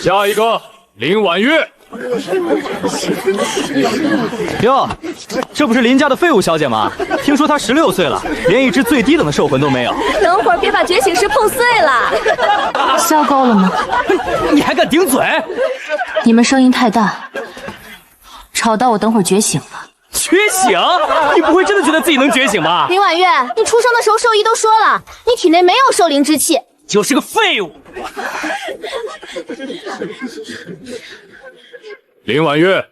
下一个林婉月。哟，这不是林家的废物小姐吗？听说她16岁了，连一只最低等的兽魂都没有。等会儿别把觉醒石碰碎了。消高了吗？你还敢顶嘴？你们声音太大，吵到我等会儿觉醒了。觉醒？你不会真的觉得自己能觉醒吧？林婉月，你出生的时候兽医都说了，你体内没有兽灵之气，就是个废物。林婉月，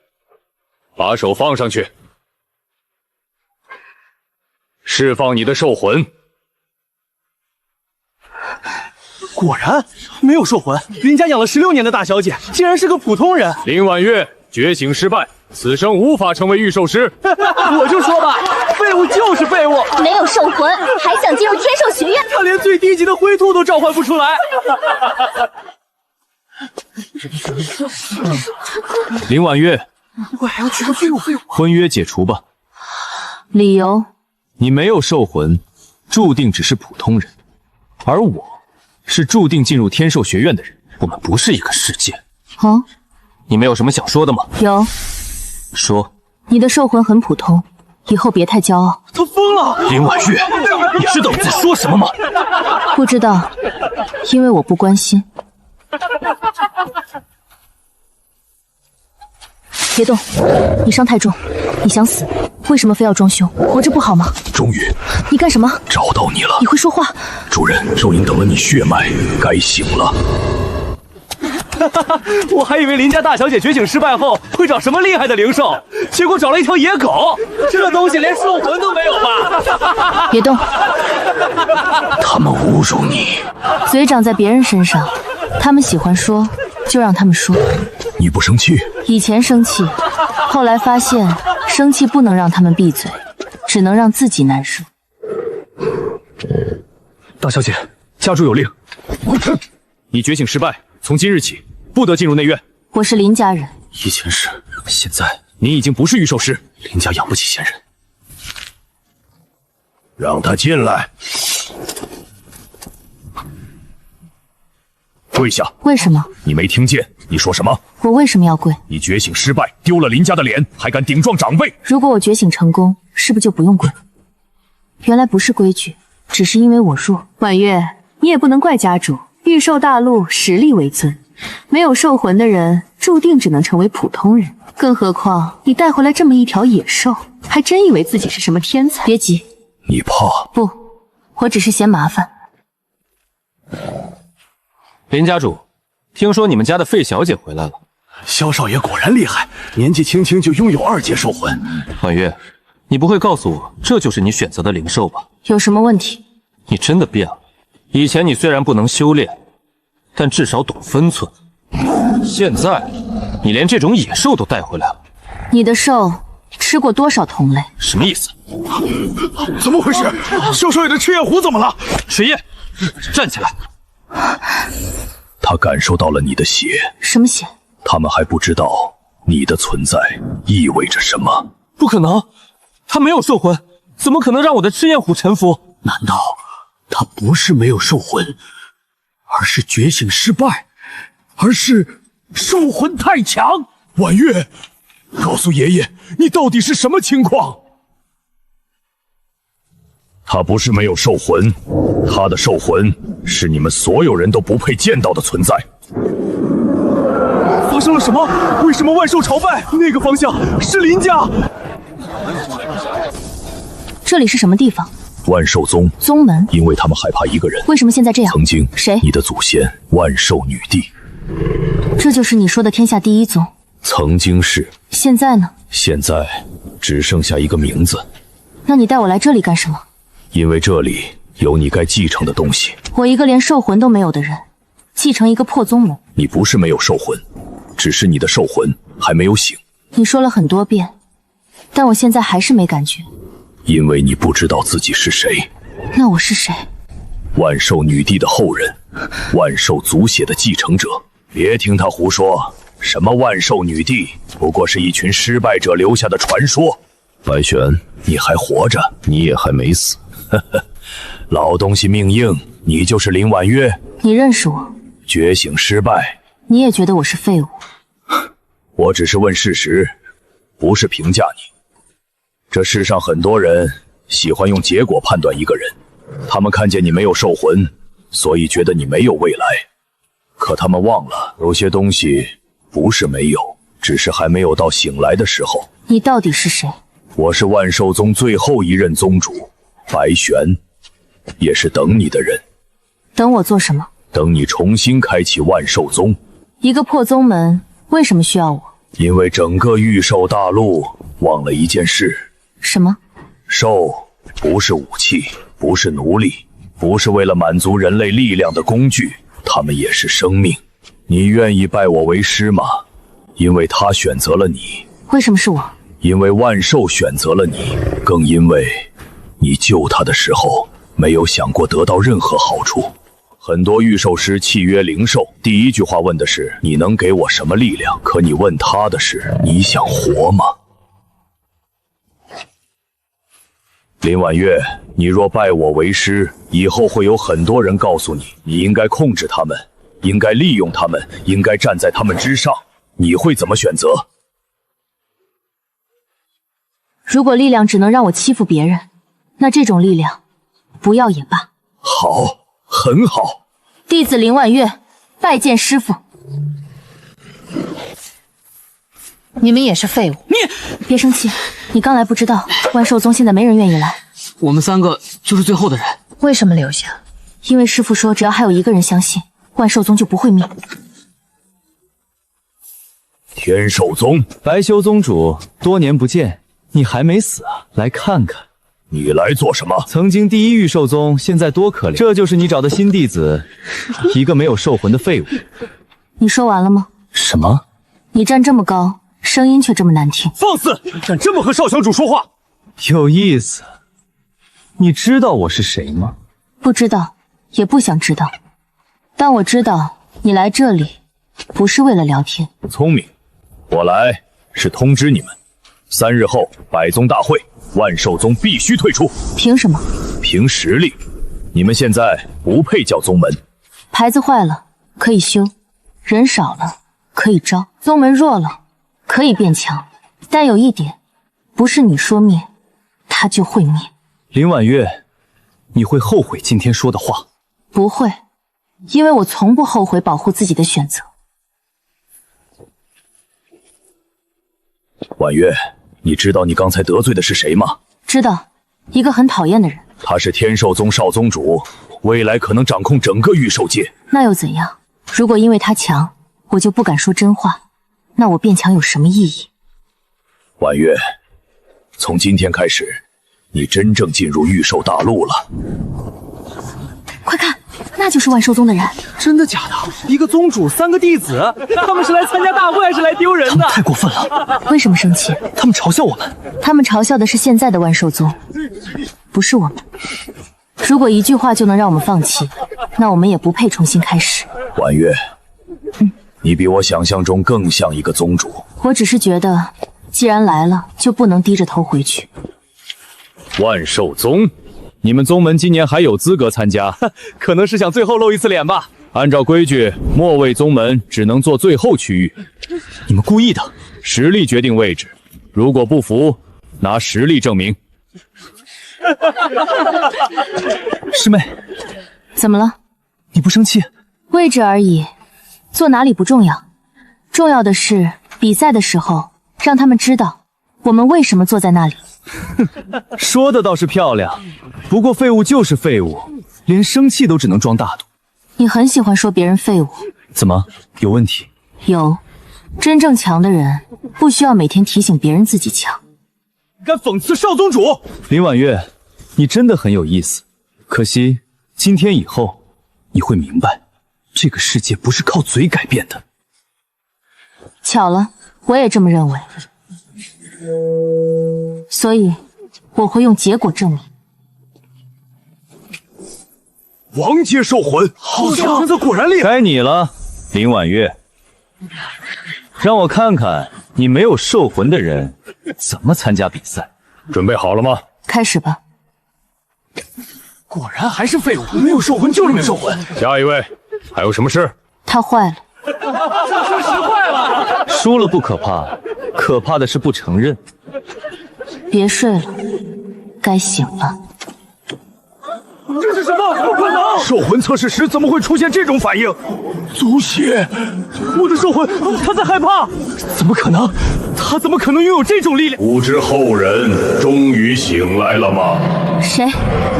把手放上去，释放你的兽魂。果然没有兽魂，林家养了16年的大小姐，竟然是个普通人。林婉月，觉醒失败，此生无法成为御兽师。我就说吧，废物就是废物，没有兽魂还想进入天兽学院？他连最低级的灰兔都召唤不出来。林婉月，我还要去个废物。婚约解除吧。理由？你没有兽魂，注定只是普通人，而我是注定进入天兽学院的人，我们不是一个世界。哦，你没有什么想说的吗？有。说。你的兽魂很普通，以后别太骄傲。他疯了！林婉月，你知道你在说什么吗？不知道，因为我不关心。别动，你伤太重，你想死？为什么非要装凶？活着不好吗？终于，你干什么？找到你了。你会说话？主人，兽灵等了你血脉，该醒了。我还以为林家大小姐觉醒失败后会找什么厉害的灵兽，结果找了一条野狗。这东西连兽魂都没有吧？别动！他们侮辱你，嘴长在别人身上，他们喜欢说就让他们说。你不生气？以前生气，后来发现生气不能让他们闭嘴，只能让自己难受。大小姐，家主有令，你觉醒失败，从今日起不得进入内院。我是林家人，以前是，现在你已经不是御兽师，林家养不起闲人。让他进来。跪下！为什么？你没听见？你说什么？我为什么要跪？你觉醒失败，丢了林家的脸，还敢顶撞长辈？如果我觉醒成功，是不是就不用跪？原来不是规矩，只是因为我弱。婉月，你也不能怪家主，御兽大陆实力为尊，没有兽魂的人注定只能成为普通人。更何况你带回来这么一条野兽，还真以为自己是什么天才？别急，你怕？不，我只是嫌麻烦。林家主，听说你们家的费小姐回来了。萧少爷果然厉害，年纪轻轻就拥有2阶兽魂。婉月，你不会告诉我这就是你选择的灵兽吧？有什么问题？你真的变了。以前你虽然不能修炼，但至少懂分寸。现在你连这种野兽都带回来了。你的兽吃过多少同类？什么意思？怎么回事？萧少爷的赤焰虎怎么了？水焰，站起来。他感受到了你的血。什么血？他们还不知道你的存在意味着什么。不可能，他没有兽魂，怎么可能让我的赤焰虎臣服？难道他不是没有兽魂，而是觉醒失败，而是兽魂太强？婉月，告诉爷爷，你到底是什么情况？他不是没有兽魂，他的兽魂是你们所有人都不配见到的存在。发生了什么？为什么万兽朝拜？那个方向是林家。这里是什么地方？万兽宗。宗门。因为他们害怕一个人。为什么现在这样？曾经，谁？你的祖先万兽女帝。这就是你说的天下第一宗。曾经是。现在呢？现在只剩下一个名字。那你带我来这里干什么？因为这里有你该继承的东西。我一个连兽魂都没有的人，继承一个破宗门。你不是没有兽魂，只是你的兽魂还没有醒。你说了很多遍，但我现在还是没感觉。因为你不知道自己是谁。那我是谁？万兽女帝的后人，万兽族血的继承者。别听他胡说，什么万兽女帝，不过是一群失败者留下的传说。白玄，你还活着，你也还没死。呵呵，老东西命硬，你就是林婉月。你认识我？觉醒失败，你也觉得我是废物？我只是问事实，不是评价你。这世上很多人喜欢用结果判断一个人，他们看见你没有兽魂，所以觉得你没有未来。可他们忘了，有些东西不是没有，只是还没有到醒来的时候。你到底是谁？我是万寿宗最后一任宗主，白玄，也是等你的人。等我做什么？等你重新开启万寿宗。一个破宗门，为什么需要我？因为整个御兽大陆忘了一件事。什么？兽不是武器，不是奴隶，不是为了满足人类力量的工具，他们也是生命。你愿意拜我为师吗？因为他选择了你。为什么是我？因为万兽选择了你，更因为你救他的时候没有想过得到任何好处。很多御兽师契约灵兽，第一句话问的是你能给我什么力量，可你问他的是你想活吗？林婉月，你若拜我为师，以后会有很多人告诉你，你应该控制他们，应该利用他们，应该站在他们之上，你会怎么选择？如果力量只能让我欺负别人，那这种力量不要也罢。好，很好。弟子林婉月拜见师父。你们也是废物。别生气，你刚来不知道，万寿宗现在没人愿意来。我们3个就是最后的人。为什么留下？因为师父说，只要还有一个人相信，万寿宗就不会灭。天兽宗，白修宗主，多年不见，你还没死啊？来看看。你来做什么？曾经第一御兽宗，现在多可怜。这就是你找的新弟子，一个没有兽魂的废物。你说完了吗？什么？你站这么高，声音却这么难听。放肆！敢这么和少小主说话？有意思。你知道我是谁吗？不知道，也不想知道。但我知道你来这里不是为了聊天。聪明，我来是通知你们，3日后百宗大会，万寿宗必须退出。凭什么？凭实力。你们现在不配叫宗门。牌子坏了可以修，人少了可以招，宗门弱了可以变强。但有一点，不是你说灭，它就会灭。林婉月，你会后悔今天说的话。不会，因为我从不后悔保护自己的选择。婉月，你知道你刚才得罪的是谁吗？知道，一个很讨厌的人。他是天兽宗少宗主，未来可能掌控整个御兽界。那又怎样？如果因为他强，我就不敢说真话，那我变强有什么意义？婉月，从今天开始，你真正进入御兽大陆了。快看，那就是万寿宗的人。真的假的？一个宗主，3个弟子，他们是来参加大会还是来丢人的？太过分了！为什么生气？他们嘲笑我们。他们嘲笑的是现在的万寿宗，不是我们。如果一句话就能让我们放弃，那我们也不配重新开始。婉月，你比我想象中更像一个宗主。我只是觉得，既然来了，就不能低着头回去。万寿宗，你们宗门今年还有资格参加，可能是想最后露一次脸吧。按照规矩，末位宗门只能做最后区域。你们故意的，实力决定位置。如果不服，拿实力证明。师妹，怎么了？你不生气？位置而已，坐哪里不重要，重要的是比赛的时候让他们知道我们为什么坐在那里。说的倒是漂亮，不过废物就是废物，连生气都只能装大度。你很喜欢说别人废物，怎么有问题？有，真正强的人不需要每天提醒别人自己强。敢讽刺少宗主？林婉月，你真的很有意思。可惜今天以后你会明白，这个世界不是靠嘴改变的。巧了，我也这么认为。所以我会用结果证明。王阶兽魂，好像这果然厉害。该你了，林婉月，让我看看你没有兽魂的人怎么参加比赛。准备好了吗？开始吧。果然还是废物，没有兽魂就是没兽魂。下一位，还有什么事？他坏了。说实话了。输了不可怕，可怕的是不承认。别睡了，该醒了。这是什么？不可能！兽魂测试时怎么会出现这种反应？祖血，我的兽魂，他在害怕。怎么可能？他怎么可能拥有这种力量？不知后人终于醒来了吗？谁？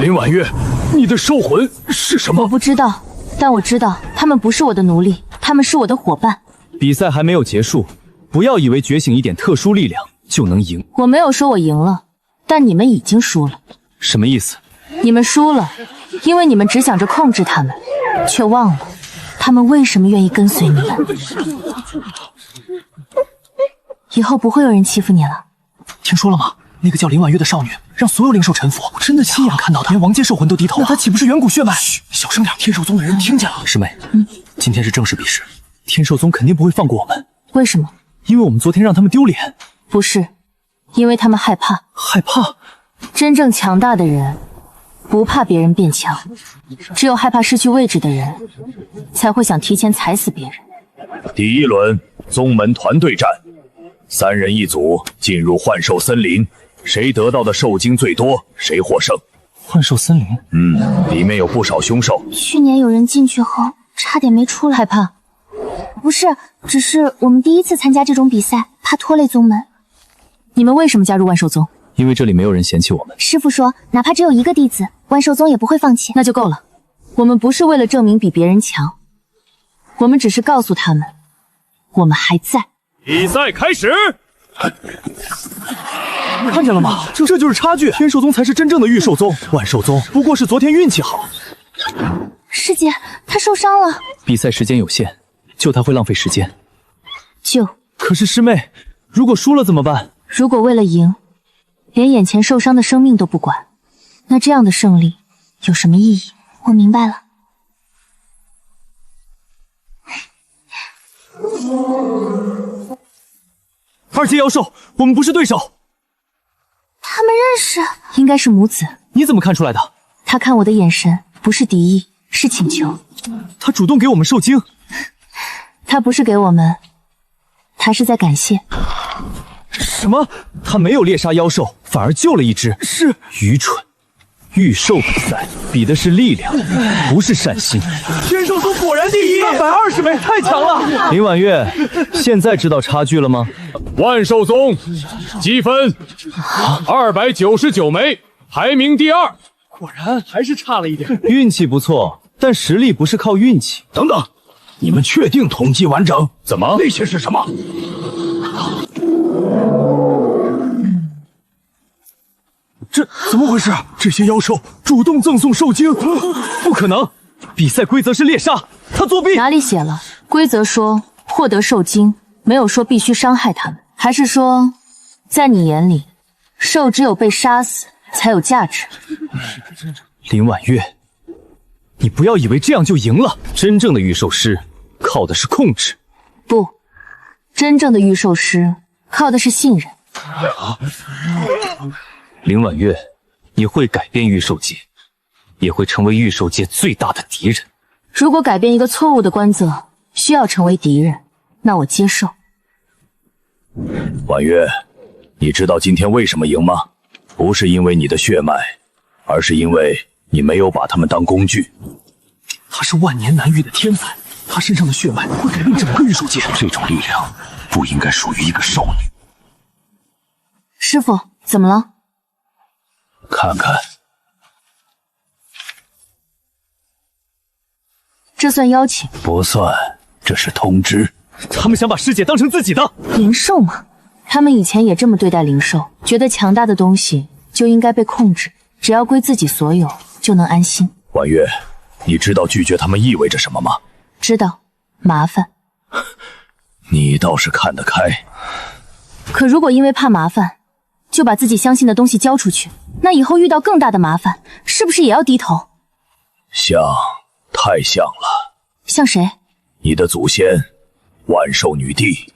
林婉月，你的兽魂是什么？我不知道，但我知道他们不是我的奴隶，他们是我的伙伴。比赛还没有结束，不要以为觉醒一点特殊力量就能赢。我没有说我赢了，但你们已经输了。什么意思？你们输了，因为你们只想着控制他们，却忘了他们为什么愿意跟随你们。以后不会有人欺负你了。听说了吗？那个叫林婉月的少女让所有灵兽臣服，我真的亲眼看到的，连王阶兽魂都低头。那她岂不是远古血脉？嘘，小声点，天兽宗的人听见了。师妹，今天是正式比试，天兽宗肯定不会放过我们。为什么？因为我们昨天让他们丢脸。不是，因为他们害怕。害怕？真正强大的人不怕别人变强，只有害怕失去位置的人才会想提前踩死别人。第一轮宗门团队战，3人一组进入幻兽森林，谁得到的兽精最多，谁获胜。幻兽森林？里面有不少凶兽。去年有人进去后差点没出来，害怕？不是，只是我们第一次参加这种比赛，怕拖累宗门。你们为什么加入万兽宗？因为这里没有人嫌弃我们。师傅说，哪怕只有1个弟子，万兽宗也不会放弃。那就够了。我们不是为了证明比别人强，我们只是告诉他们，我们还在。比赛开始！看见了吗？这就是差距。天兽宗才是真正的御兽宗，万兽宗不过是昨天运气好。师姐，她受伤了。比赛时间有限，救她会浪费时间。救？可是师妹，如果输了怎么办？如果为了赢，连眼前受伤的生命都不管，那这样的胜利有什么意义？我明白了。2阶妖兽，我们不是对手。他们认识？应该是母子。你怎么看出来的？他看我的眼神不是敌意，是请求。他主动给我们受精。他不是给我们，他是在感谢。什么？他没有猎杀妖兽，反而救了一只，是愚蠢。御兽比赛比的是力量，不是善心。天兽宗果然第一，320枚，太强了！林婉月，现在知道差距了吗？万兽宗积分299枚，排名第2。果然还是差了一点。运气不错，但实力不是靠运气。等等，你们确定统计完整？怎么？那些是什么？这怎么回事？这些妖兽主动赠送兽精？不可能！比赛规则是猎杀，他作弊。哪里写了？规则说获得兽精，没有说必须伤害他们。还是说，在你眼里，兽只有被杀死才有价值？林婉月，你不要以为这样就赢了。真正的御兽师靠的是控制。不，真正的御兽师靠的是信任。林婉月，你会改变御兽界，也会成为御兽界最大的敌人。如果改变一个错误的规则需要成为敌人，那我接受。婉月，你知道今天为什么赢吗？不是因为你的血脉，而是因为你没有把他们当工具。他是万年难遇的天才，他身上的血脉会改变整个御兽界。这种力量不应该属于一个少女。师傅，怎么了？看看，这算邀请？不算，这是通知。他们想把师姐当成自己的灵兽吗？他们以前也这么对待灵兽，觉得强大的东西就应该被控制，只要归自己所有，就能安心。婉月，你知道拒绝他们意味着什么吗？知道，麻烦。你倒是看得开。可如果因为怕麻烦，就把自己相信的东西交出去，那以后遇到更大的麻烦，是不是也要低头？像，太像了。像谁？你的祖先，万兽女帝。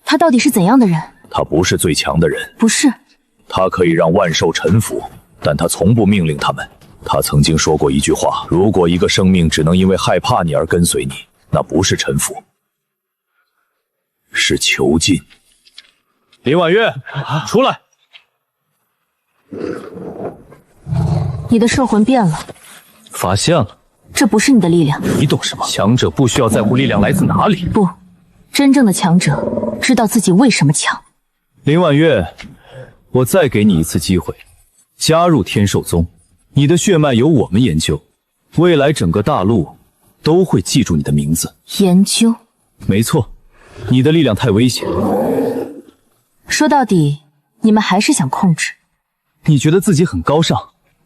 她到底是怎样的人？她不是最强的人。不是。她可以让万兽臣服，但她从不命令他们。她曾经说过一句话：如果一个生命只能因为害怕你而跟随你，那不是臣服，是囚禁。林婉月，出来！你的兽魂变了，发现了，这不是你的力量。你懂什么？强者不需要在乎力量来自哪里。不，真正的强者知道自己为什么强。林婉月，我再给你一次机会，加入天兽宗。你的血脉由我们研究，未来整个大陆都会记住你的名字。研究？没错，你的力量太危险。说到底，你们还是想控制。你觉得自己很高尚，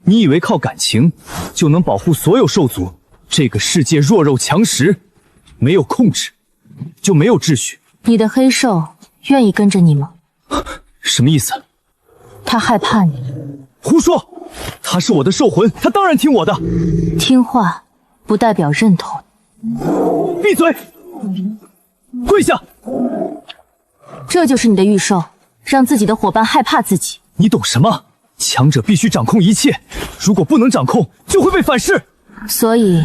你以为靠感情就能保护所有兽族？这个世界弱肉强食，没有控制就没有秩序。你的黑兽愿意跟着你吗？什么意思？他害怕你。胡说！他是我的兽魂，他当然听我的。听话不代表认同。闭嘴！跪下！这就是你的御兽，让自己的伙伴害怕自己。你懂什么？强者必须掌控一切，如果不能掌控，就会被反噬。所以，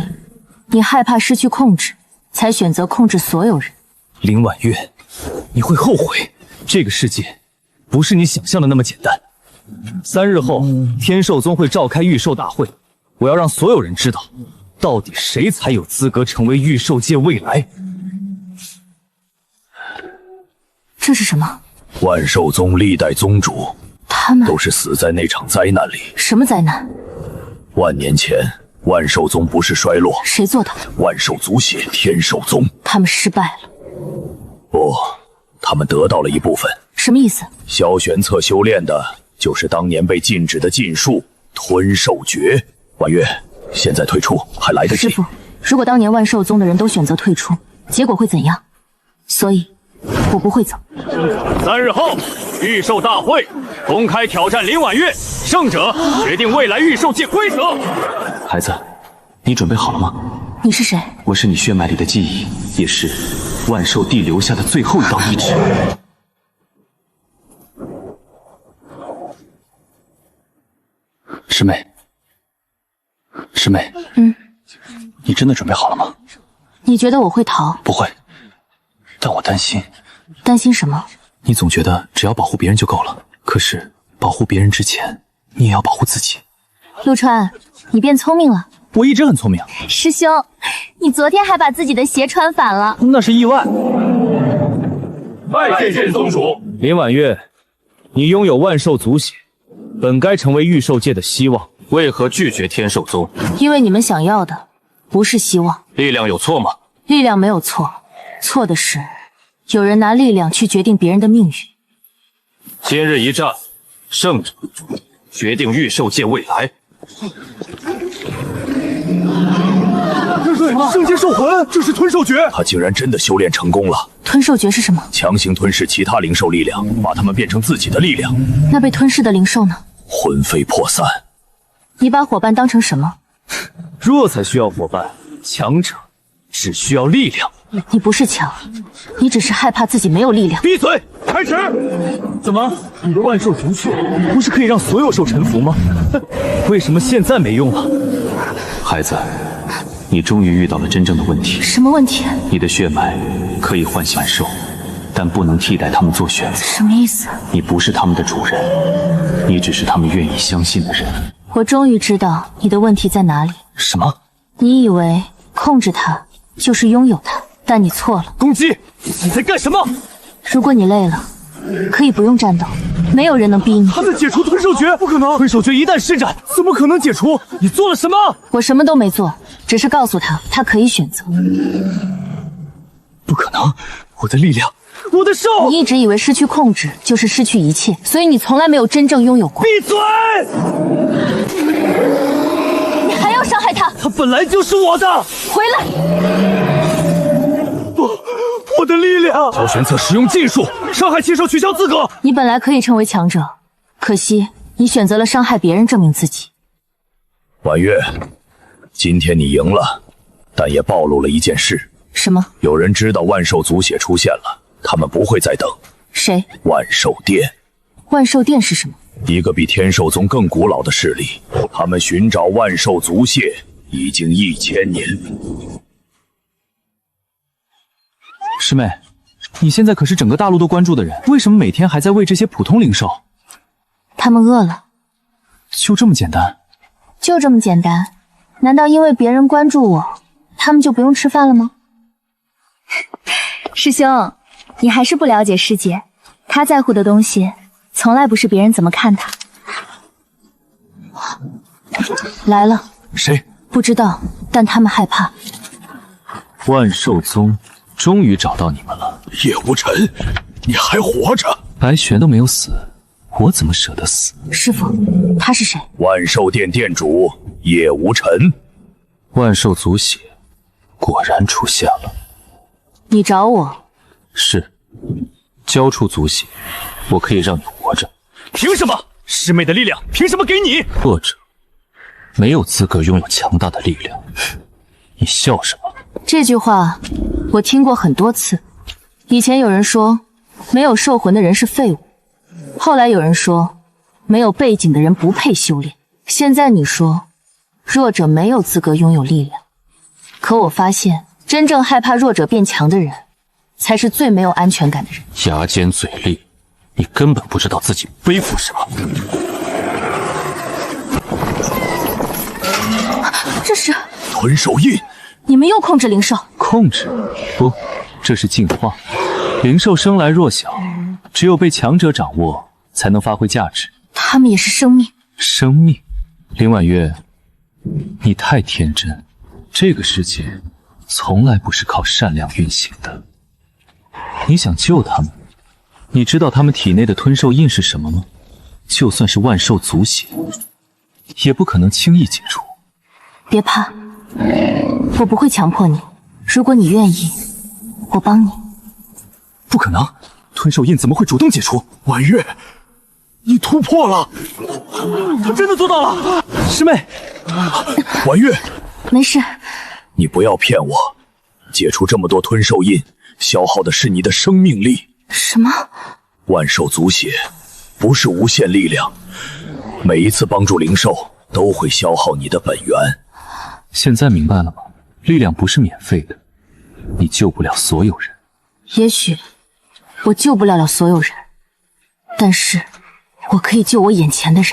你害怕失去控制，才选择控制所有人。林婉月，你会后悔。这个世界不是你想象的那么简单。3日后，天兽宗会召开御兽大会，我要让所有人知道，到底谁才有资格成为御兽界未来。这是什么？万兽宗历代宗主，他们都是死在那场灾难里。什么灾难？万年前，万兽宗不是衰落，谁做的？万兽族血天兽宗。他们失败了。不，他们得到了一部分。什么意思？萧玄策修炼的就是当年被禁止的禁术吞兽诀。婉月，现在退出还来得及。师父，如果当年万兽宗的人都选择退出，结果会怎样？所以，我不会走。3日后，御兽大会公开挑战林婉月，胜者决定未来御兽界规则。孩子，你准备好了吗？你是谁？我是你血脉里的记忆，也是万兽帝留下的最后一道意志。师妹，师妹，你真的准备好了吗？你觉得我会逃？不会，但我担心。担心什么？你总觉得只要保护别人就够了，可是保护别人之前，你也要保护自己。陆川，你变聪明了。我一直很聪明。师兄，你昨天还把自己的鞋穿反了。那是意外。拜见宗主。林婉月，你拥有万兽族血，本该成为御兽界的希望，为何拒绝天兽宗？因为你们想要的不是希望。力量有错吗？力量没有错，错的是有人拿力量去决定别人的命运。今日一战，胜者决定御兽界未来。圣剑兽魂，这是吞兽诀。他竟然真的修炼成功了。吞兽诀是什么？强行吞噬其他灵兽力量，把它们变成自己的力量。那被吞噬的灵兽呢？魂飞魄散。你把伙伴当成什么？弱才需要伙伴，强者只需要力量。你不是强，你只是害怕自己没有力量。闭嘴！开始！怎么，你的万兽族血不是可以让所有兽臣服吗？为什么现在没用了？孩子，你终于遇到了真正的问题。什么问题？你的血脉可以唤醒万兽，但不能替代他们做选择。什么意思？你不是他们的主人，你只是他们愿意相信的人。我终于知道你的问题在哪里。什么？你以为控制它就是拥有它，但你错了。攻击！你在干什么？如果你累了，可以不用战斗，没有人能逼你。他在解除吞兽诀，不可能！吞兽诀一旦施展，怎么可能解除？你做了什么？我什么都没做，只是告诉他，他可以选择。不可能！我的力量，我的兽！你一直以为失去控制就是失去一切，所以你从来没有真正拥有过。闭嘴！你还要伤害他？他本来就是我的！回来！我的力量！萧玄策使用禁术，伤害禽兽取消资格。你本来可以成为强者，可惜你选择了伤害别人证明自己。婉月，今天你赢了，但也暴露了一件事。什么？有人知道万兽族血出现了，他们不会再等。谁？万兽殿。万兽殿是什么？一个比天兽宗更古老的势力，他们寻找万兽族血已经1000年。师妹，你现在可是整个大陆都关注的人，为什么每天还在喂这些普通灵兽？他们饿了，就这么简单？就这么简单。难道因为别人关注我，他们就不用吃饭了吗？师兄，你还是不了解师姐，她在乎的东西，从来不是别人怎么看她。来了，谁？不知道，但他们害怕。万寿宗终于找到你们了。叶无尘，你还活着？白玄都没有死，我怎么舍得死？师傅，他是谁？万寿殿殿主叶无尘。万寿族血果然出现了。你找我？是，交出族血，我可以让你活着。凭什么？师妹的力量凭什么给你？弱者没有资格拥有强大的力量。你笑什么？这句话我听过很多次。以前有人说没有兽魂的人是废物，后来有人说没有背景的人不配修炼，现在你说弱者没有资格拥有力量。可我发现真正害怕弱者变强的人才是最没有安全感的人。牙尖嘴利，你根本不知道自己背负什么。这是吞兽印。你们又控制灵兽？控制？不，这是进化。灵兽生来弱小，只有被强者掌握，才能发挥价值。他们也是生命。生命？林婉月，你太天真。这个世界从来不是靠善良运行的。你想救他们？你知道他们体内的吞兽印是什么吗？就算是万兽族血，也不可能轻易解除。别怕，我不会强迫你。如果你愿意，我帮你。不可能，吞兽印怎么会主动解除？婉月，你突破了！他真的做到了！师妹，婉月，没事。你不要骗我，解除这么多吞兽印，消耗的是你的生命力。什么？万兽族血不是无限力量，每一次帮助灵兽都会消耗你的本源。现在明白了吗？力量不是免费的，你救不了所有人。也许我救不了所有人，但是我可以救我眼前的人。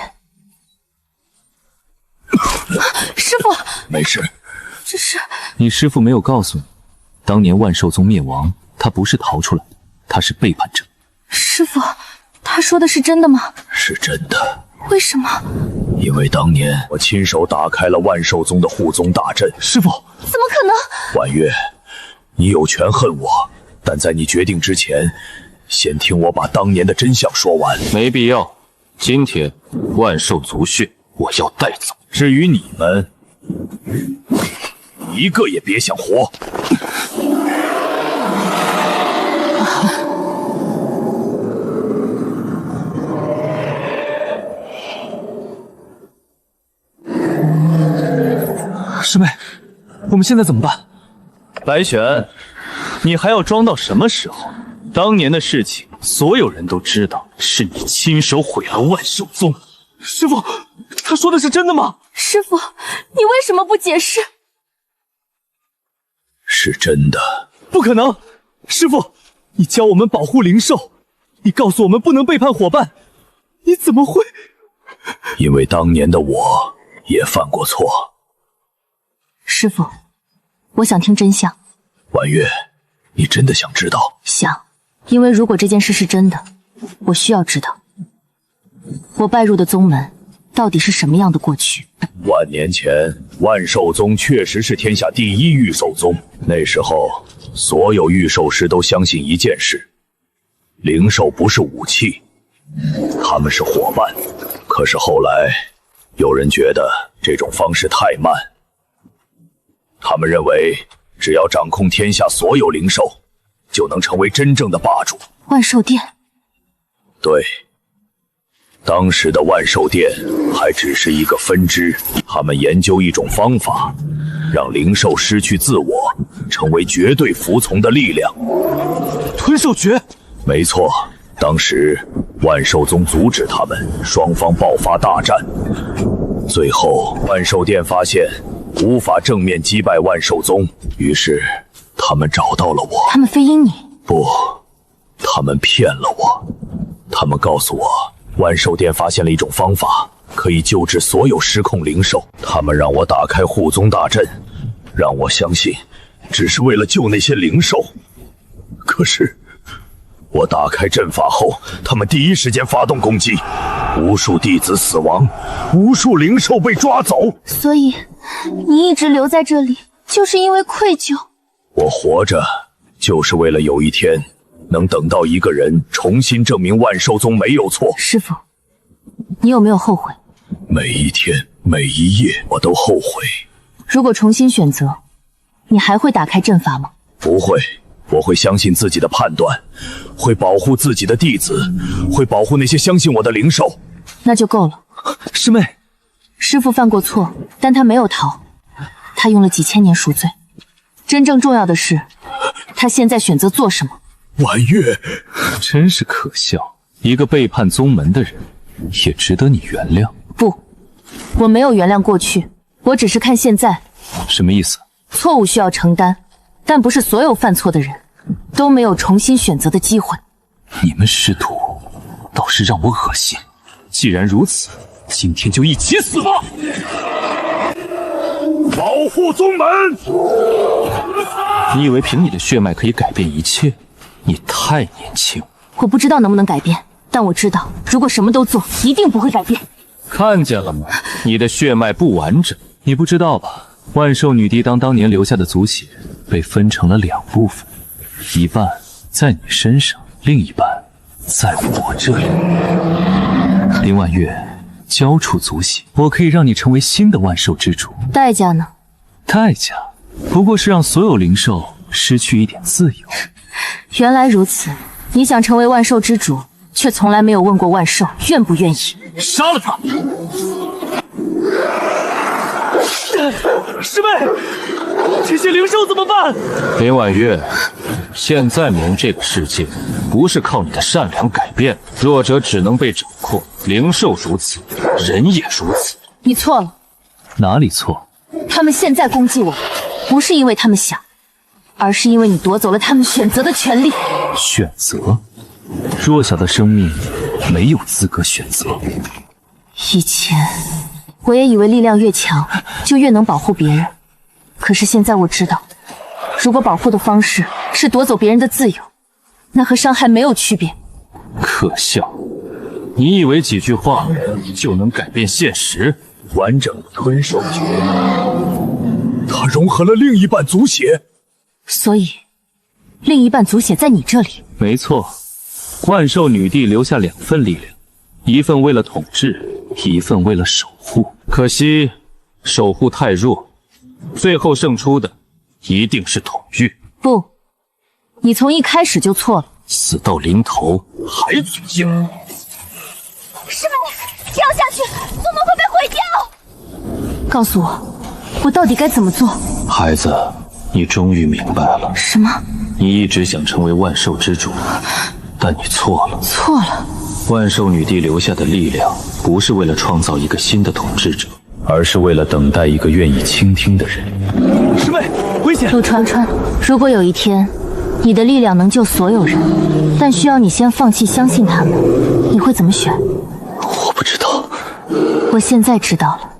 师傅，没事。这是你师父没有告诉你，当年万兽宗灭亡，他不是逃出来的，他是背叛者。师傅，他说的是真的吗？是真的。为什么？因为当年我亲手打开了万兽宗的护宗大阵。师傅，怎么可能？婉月，你有权恨我，但在你决定之前，先听我把当年的真相说完。没必要。今天万兽族血我要带走。至于你们，一个也别想活。师妹，我们现在怎么办？白玄，你还要装到什么时候？当年的事情，所有人都知道，是你亲手毁了万兽宗。师傅，他说的是真的吗？师傅，你为什么不解释？是真的。不可能！师傅，你教我们保护灵兽，你告诉我们不能背叛伙伴，你怎么会？因为当年的我也犯过错。师傅，我想听真相。婉月，你真的想知道？想，因为如果这件事是真的，我需要知道，我拜入的宗门到底是什么样的过去。万年前，万兽宗确实是天下第一御兽宗。那时候，所有御兽师都相信一件事：灵兽不是武器，他们是伙伴。可是后来，有人觉得这种方式太慢，他们认为只要掌控天下所有灵兽，就能成为真正的霸主。万兽殿？对。当时的万兽殿还只是一个分支，他们研究一种方法，让灵兽失去自我，成为绝对服从的力量。吞兽诀？没错，当时万兽宗阻止他们，双方爆发大战。最后，万兽殿发现无法正面击败万兽宗，于是他们找到了我。他们非因你？不，们骗了我，他们告诉我，万寿殿发现了一种方法，可以救治所有失控灵兽。他们让我打开护宗大阵，让我相信，只是为了救那些灵兽。可是，我打开阵法后，他们第一时间发动攻击，无数弟子死亡，无数灵兽被抓走。所以，你一直留在这里，就是因为愧疚。我活着，就是为了有一天能等到一个人重新证明万寿宗没有错。师父，你有没有后悔？每一天，每一夜，我都后悔。如果重新选择，你还会打开阵法吗？不会，我会相信自己的判断，会保护自己的弟子，会保护那些相信我的灵兽。那就够了。师妹，师父犯过错，但他没有逃，他用了几千年赎罪。真正重要的是，他现在选择做什么。婉月，真是可笑，一个背叛宗门的人，也值得你原谅？不，我没有原谅过去，我只是看现在。什么意思？错误需要承担，但不是所有犯错的人都没有重新选择的机会。你们师徒倒是让我恶心。既然如此，今天就一起死吧！保护宗门！你以为凭你的血脉可以改变一切？你太年轻。我不知道能不能改变，但我知道，如果什么都做，一定不会改变。看见了吗？你的血脉不完整。你不知道吧？万寿女帝当年留下的祖血被分成了2部分，一半在你身上，另一半在我这里。林婉月，交出祖血，我可以让你成为新的万寿之主。代价呢？代价不过是让所有灵兽失去一点自由。原来如此，你想成为万寿之主，却从来没有问过万寿愿不愿意。杀了他！师妹，这些灵兽怎么办？林婉月，现在明这个世界不是靠你的善良改变，弱者只能被掌控，灵兽如此，人也如此。你错了。哪里错？他们现在攻击我，不是因为他们想，而是因为你夺走了他们选择的权利。选择？弱小的生命没有资格选择。以前我也以为力量越强就越能保护别人，可是现在我知道，如果保护的方式是夺走别人的自由，那和伤害没有区别。可笑，你以为几句话就能改变现实？完整的吞兽诀，它融合了另一半祖血，所以另一半祖血在你这里。没错，万寿女帝留下2份力量，一份为了统治，一份为了守护。可惜守护太弱，最后胜出的一定是统御。不，你从一开始就错了。死到临头还嘴硬。师妹，跳下去，宗门会被毁掉。告诉我，我到底该怎么做？孩子，你终于明白了。什么？你一直想成为万寿之主，但你错了。错了。万寿女帝留下的力量，不是为了创造一个新的统治者，而是为了等待一个愿意倾听的人。师妹，危险！陆川川，如果有一天，你的力量能救所有人，但需要你先放弃相信他们，你会怎么选？我不知道。我现在知道了。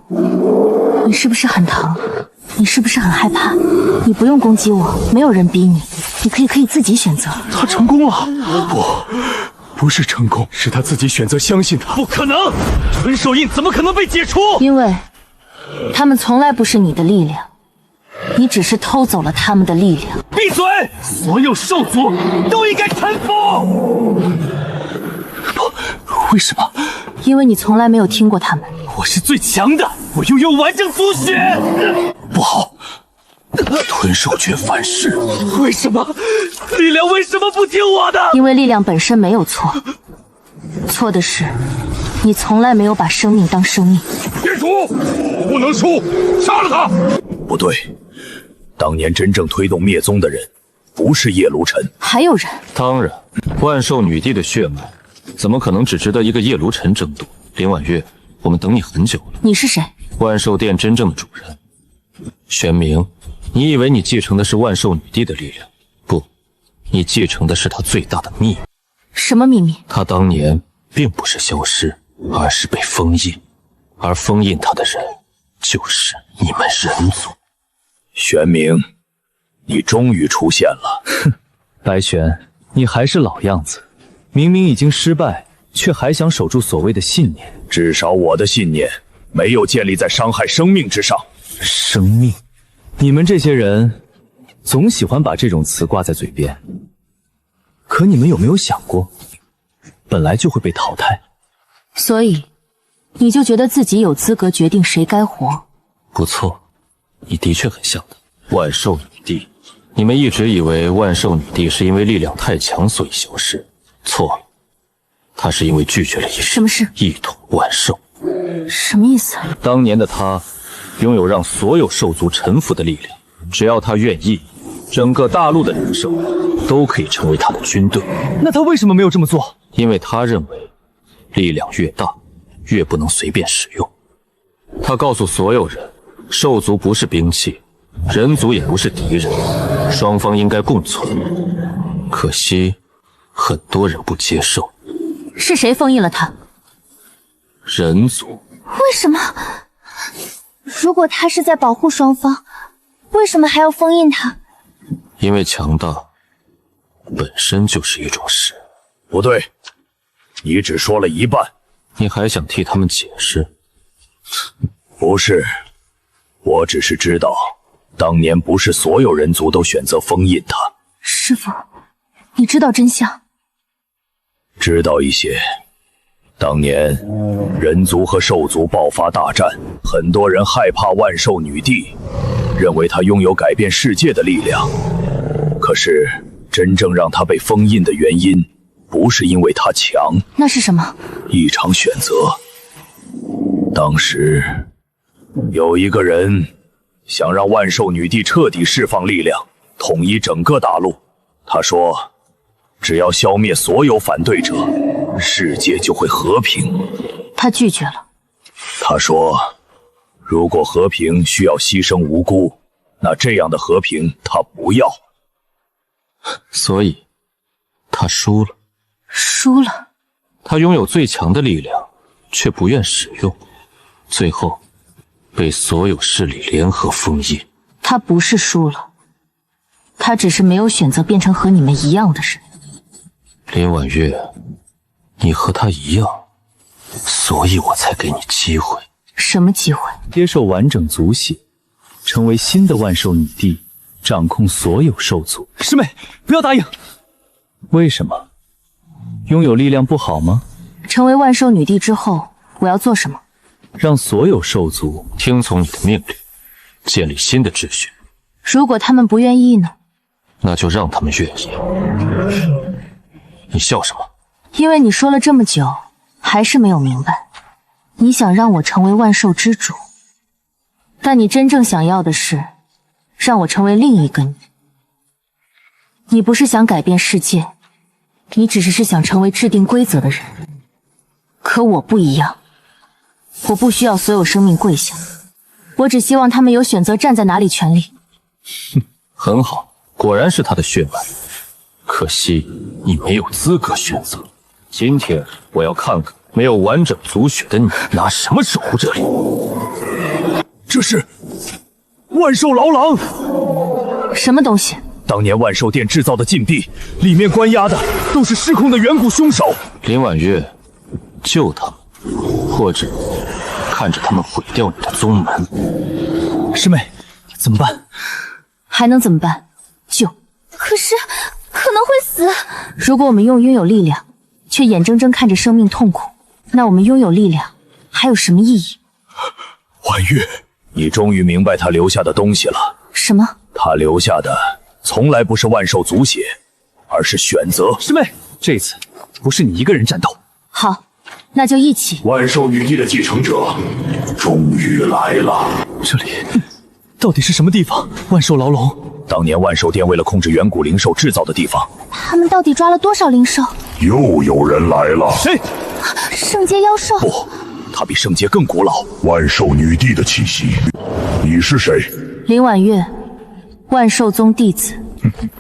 你是不是很疼？你是不是很害怕？你不用攻击我，没有人逼你，你可以自己选择。他成功了！不是成功，是他自己选择相信他。不可能，吞兽印怎么可能被解除？因为他们从来不是你的力量，你只是偷走了他们的力量。闭嘴！所有兽族都应该臣服。不，为什么？因为你从来没有听过他们。我是最强的，我拥有完整祖血。不好，吞兽诀反噬。为什么？力量为什么不听我的？因为力量本身没有错，错的是你从来没有把生命当生命。别主，不能输，杀了他！不对，当年真正推动灭宗的人，不是叶卢尘，还有人。当然，万寿女帝的血脉，怎么可能只值得一个叶卢尘争夺？林婉月，我们等你很久了。你是谁？万寿殿真正的主人。玄冥，你以为你继承的是万寿女帝的力量？不，你继承的是她最大的秘密。什么秘密？他当年并不是消失，而是被封印，而封印他的人就是你们人族。玄冥，你终于出现了。哼，白玄，你还是老样子，明明已经失败，却还想守住所谓的信念。至少我的信念没有建立在伤害生命之上。生命？你们这些人总喜欢把这种词挂在嘴边，可你们有没有想过，本来就会被淘汰？所以，你就觉得自己有资格决定谁该活？不错，你的确很像她。万寿女帝，你们一直以为万寿女帝是因为力量太强所以消失，错了，她是因为拒绝了什么事？一统万寿。什么意思？当年的她拥有让所有兽族臣服的力量，只要她愿意，整个大陆的灵兽都可以成为她的军队。那她为什么没有这么做？因为她认为力量越大，越不能随便使用。她告诉所有人，兽族不是兵器，人族也不是敌人，双方应该共存。可惜很多人不接受。是谁封印了他？人族。为什么？如果他是在保护双方，为什么还要封印他？因为强大本身就是一种事。不对，你只说了一半。你还想替他们解释？不是，我只是知道，当年不是所有人族都选择封印他。师父，你知道真相？知道一些。当年人族和兽族爆发大战，很多人害怕万兽女帝，认为她拥有改变世界的力量。可是真正让她被封印的原因，不是因为她强，那是什么？一场选择。当时有一个人想让万兽女帝彻底释放力量，统一整个大陆。他说，只要消灭所有反对者，世界就会和平。他拒绝了。他说，如果和平需要牺牲无辜，那这样的和平他不要。所以他输了。输了。他拥有最强的力量，却不愿使用，最后被所有势力联合封印。他不是输了，他只是没有选择变成和你们一样的人。林婉月，你和他一样，所以我才给你机会。什么机会？接受完整族血，成为新的万兽女帝，掌控所有兽族。师妹，不要答应。为什么？拥有力量不好吗？成为万兽女帝之后，我要做什么？让所有兽族听从你的命令，建立新的秩序。如果他们不愿意呢？那就让他们愿意。你笑什么？因为你说了这么久，还是没有明白。你想让我成为万兽之主，但你真正想要的是让我成为另一个你。你不是想改变世界，你只是想成为制定规则的人。可我不一样，我不需要所有生命跪下，我只希望他们有选择站在哪里权利。很好，果然是他的血脉。可惜你没有资格选择。今天我要看看没有完整族血的你拿什么守护这里。这是万兽牢廊。什么东西？当年万兽殿制造的禁闭，里面关押的都是失控的远古凶手。林婉月，救他们，或者看着他们毁掉你的宗门。师妹，怎么办？还能怎么办？救。可是可能会死。如果我们拥有力量，却眼睁睁看着生命痛苦，那我们拥有力量还有什么意义？婉月，你终于明白他留下的东西了。什么？他留下的从来不是万兽族血，而是选择。师妹，这次不是你一个人战斗。好，那就一起。万兽女帝的继承者终于来了。这里到底是什么地方？万兽牢笼。当年万兽殿为了控制远古灵兽制造的地方。他们到底抓了多少灵兽？又有人来了。谁？圣洁妖兽。不，他比圣洁更古老。万兽女帝的气息。你是谁？林婉月，万兽宗弟子。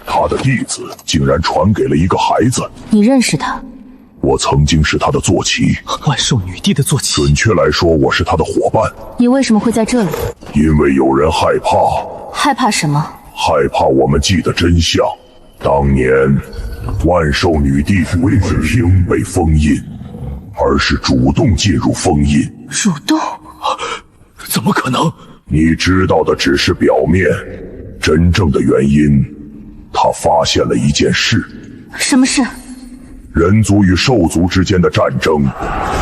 他的弟子竟然传给了一个孩子。你认识他？我曾经是他的坐骑，万寿女帝的坐骑。准确来说，我是他的伙伴。你为什么会在这里？因为有人害怕。害怕什么？害怕我们记得真相。当年，万寿女帝不只听被封印，而是主动进入封印。主动？怎么可能？你知道的只是表面，真正的原因，他发现了一件事。什么事？人族与兽族之间的战争，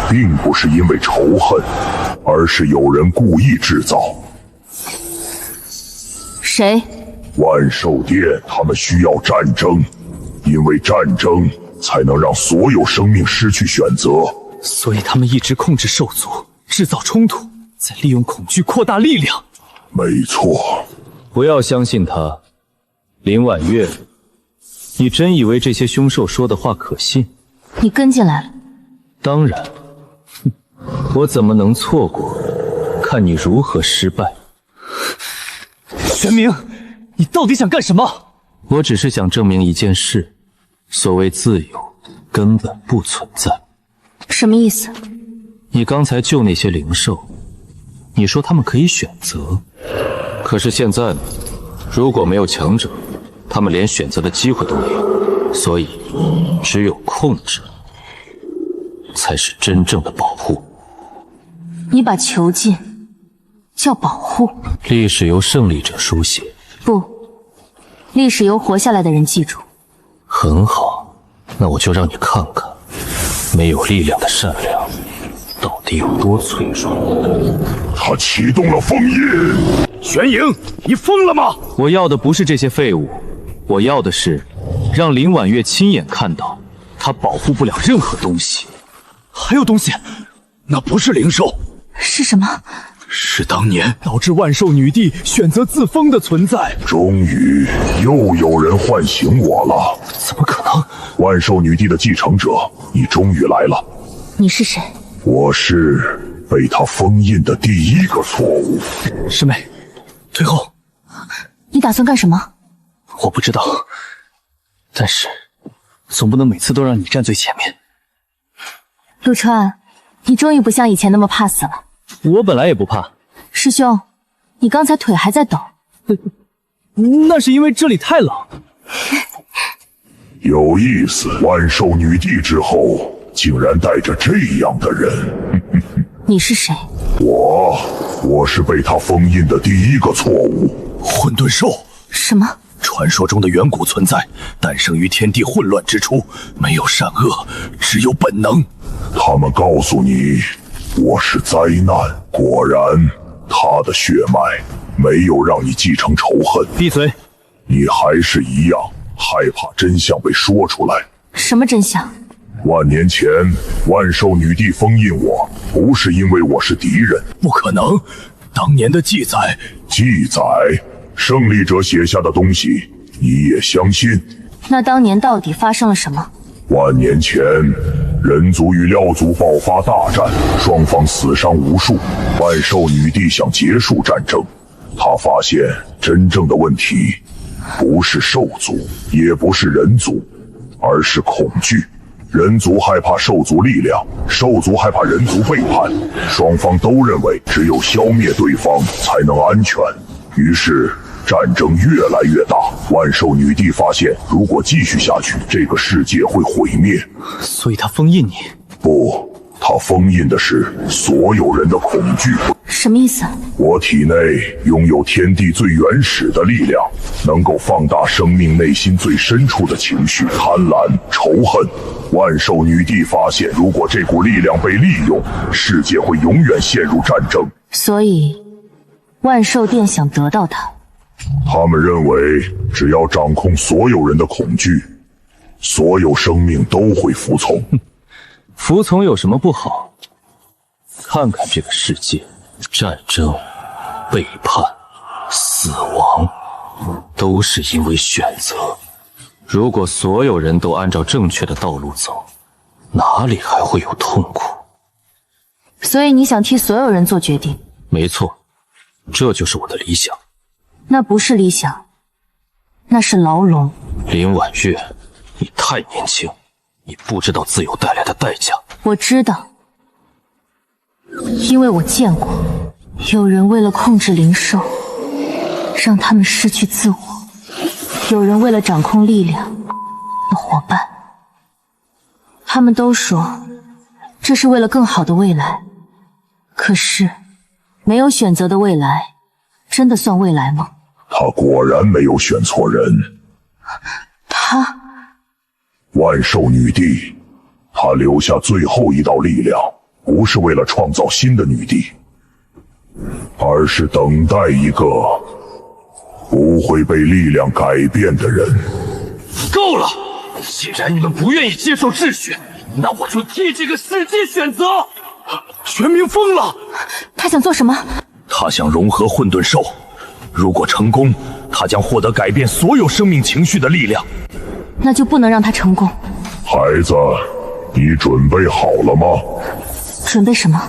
并不是因为仇恨，而是有人故意制造。谁？万寿殿，他们需要战争，因为战争才能让所有生命失去选择。所以他们一直控制兽族，制造冲突，再利用恐惧扩大力量。没错。不要相信他，林婉月。你真以为这些凶兽说的话可信？你跟进来了？当然。我怎么能错过？看你如何失败。玄冥，你到底想干什么？我只是想证明一件事：所谓自由根本不存在。什么意思？你刚才救那些灵兽，你说他们可以选择，可是现在呢？如果没有强者，他们连选择的机会都没有。所以，只有控制，才是真正的保护。你把囚禁叫保护？历史由胜利者书写。不，历史由活下来的人记住。很好，那我就让你看看，没有力量的善良到底有多脆弱。他启动了封印。玄影，你疯了吗？我要的不是这些废物，我要的是让林婉月亲眼看到，她保护不了任何东西。还有东西？那不是灵兽，是什么？是当年导致万寿女帝选择自封的存在。终于又有人唤醒我了。怎么可能？万寿女帝的继承者，你终于来了。你是谁？我是被她封印的第一个错误。师妹，退后。你打算干什么？我不知道，但是总不能每次都让你站最前面。陆川，你终于不像以前那么怕死了。我本来也不怕。师兄，你刚才腿还在抖。那是因为这里太冷。有意思，万寿女帝之后竟然带着这样的人。你是谁？我是被他封印的第一个错误。混沌兽。什么？传说中的远古存在，诞生于天地混乱之初，没有善恶，只有本能。他们告诉你我是灾难，果然他的血脉没有让你继承仇恨。闭嘴！你还是一样害怕真相被说出来。什么真相？万年前万寿女帝封印我，不是因为我是敌人。不可能，当年的记载，胜利者写下的东西你也相信？那当年到底发生了什么？万年前，人族与廖族爆发大战，双方死伤无数。万寿女帝想结束战争，她发现真正的问题不是兽族，也不是人族，而是恐惧。人族害怕兽族力量，兽族害怕人族背叛，双方都认为只有消灭对方才能安全。于是战争越来越大，万寿女帝发现，如果继续下去，这个世界会毁灭。所以她封印你？不，她封印的是所有人的恐惧。什么意思？我体内拥有天地最原始的力量，能够放大生命内心最深处的情绪，贪婪、仇恨。万寿女帝发现，如果这股力量被利用，世界会永远陷入战争。所以，万寿殿想得到它。他们认为，只要掌控所有人的恐惧，所有生命都会服从。服从有什么不好？看看这个世界，战争、背叛、死亡，都是因为选择。如果所有人都按照正确的道路走，哪里还会有痛苦？所以你想替所有人做决定？没错，这就是我的理想。那不是理想，那是牢笼。林婉月，你太年轻，你不知道自由带来的代价。我知道，因为我见过有人为了控制灵兽，让他们失去自我；有人为了掌控力量的伙伴。他们都说这是为了更好的未来，可是没有选择的未来，真的算未来吗？他果然没有选错人。他，万兽女帝，她留下最后一道力量，不是为了创造新的女帝，而是等待一个不会被力量改变的人。够了！既然你们不愿意接受秩序，那我就替这个世界选择。玄冥疯了！他想做什么？他想融合混沌兽，如果成功，他将获得改变所有生命情绪的力量。那就不能让他成功。孩子，你准备好了吗？准备什么？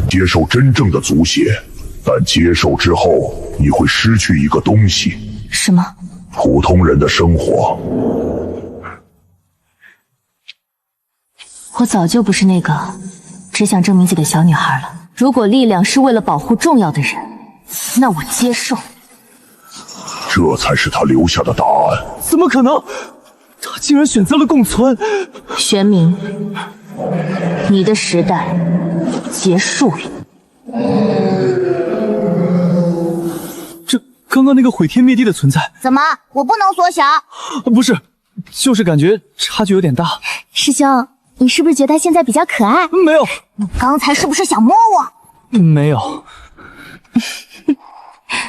接受真正的族血，但接受之后，你会失去一个东西。什么？普通人的生活。我早就不是那个只想证明自己的小女孩了。如果力量是为了保护重要的人，那我接受。这才是他留下的答案。怎么可能？他竟然选择了共存。玄冥，你的时代结束了。这刚刚那个毁天灭地的存在，怎么？我不能缩小？不是，就是感觉差距有点大。师兄，你是不是觉得现在比较可爱？没有。刚才是不是想摸我？没有。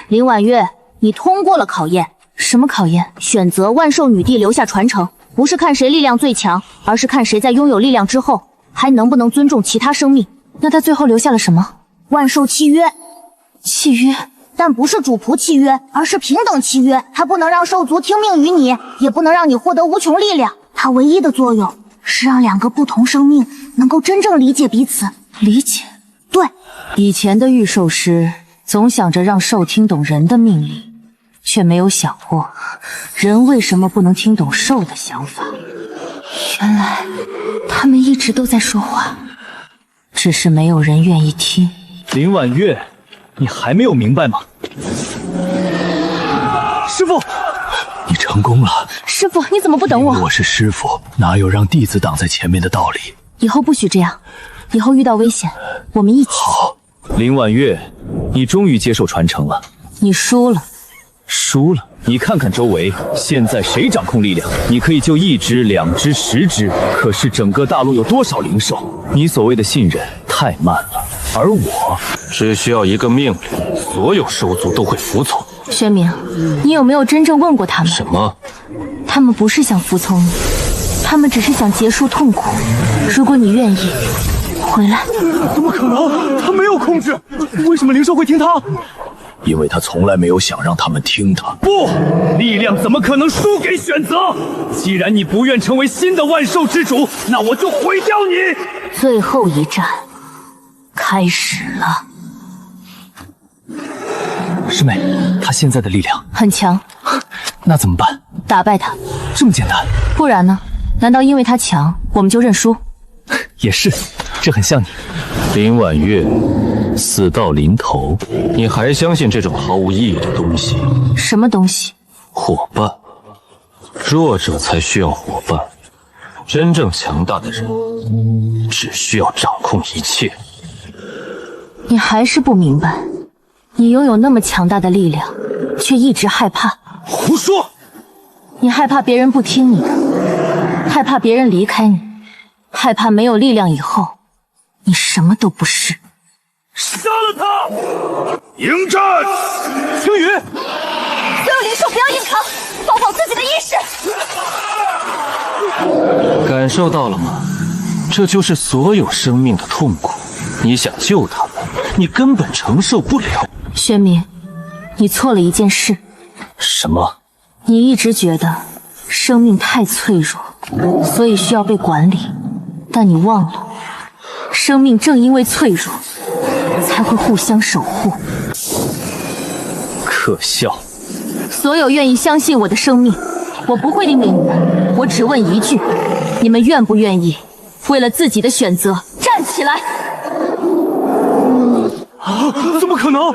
林婉月，你通过了考验。什么考验？选择万兽女帝留下传承，不是看谁力量最强，而是看谁在拥有力量之后还能不能尊重其他生命。那他最后留下了什么？万兽契约。契约？但不是主仆契约，而是平等契约。它不能让兽族听命于你，也不能让你获得无穷力量。它唯一的作用是让两个不同生命能够真正理解彼此。理解？对。以前的御兽师总想着让兽听懂人的命令，却没有想过人为什么不能听懂兽的想法。原来他们一直都在说话，只是没有人愿意听。林婉月，你还没有明白吗？师父，你成功了。师父，你怎么不等我？我是师父，哪有让弟子挡在前面的道理？以后不许这样，以后遇到危险，我们一起。好。林婉月，你终于接受传承了。你输了。输了？你看看周围，现在谁掌控力量？你可以救1只、2只、10只，可是整个大陆有多少灵兽？你所谓的信任太慢了，而我只需要一个命令，所有兽族都会服从。玄冥，你有没有真正问过他们？什么？他们不是想服从你，他们只是想结束痛苦。如果你愿意回来。怎么可能？他没有控制，为什么灵兽会听他？因为他从来没有想让他们听他。不，力量怎么可能输给选择？既然你不愿成为新的万兽之主，那我就毁掉你。最后一战开始了。师妹，他现在的力量很强，那怎么办？打败他，这么简单？不然呢？难道因为他强，我们就认输？也是，这很像你。林婉月，死到临头，你还相信这种毫无意义的东西？什么东西？伙伴，弱者才需要伙伴，真正强大的人只需要掌控一切。你还是不明白，你拥有那么强大的力量，却一直害怕。胡说！你害怕别人不听你的，害怕别人离开你，害怕没有力量以后，你什么都不是。杀了他！迎战！青羽，所有灵兽不要硬扛，保保自己的意识。感受到了吗？这就是所有生命的痛苦。你想救他们，你根本承受不了。玄冥，你错了一件事。什么？你一直觉得生命太脆弱，所以需要被管理，但你忘了，生命正因为脆弱，才会互相守护。可笑！所有愿意相信我的生命，我不会命令你们，我只问一句：你们愿不愿意为了自己的选择站起来？怎么可能？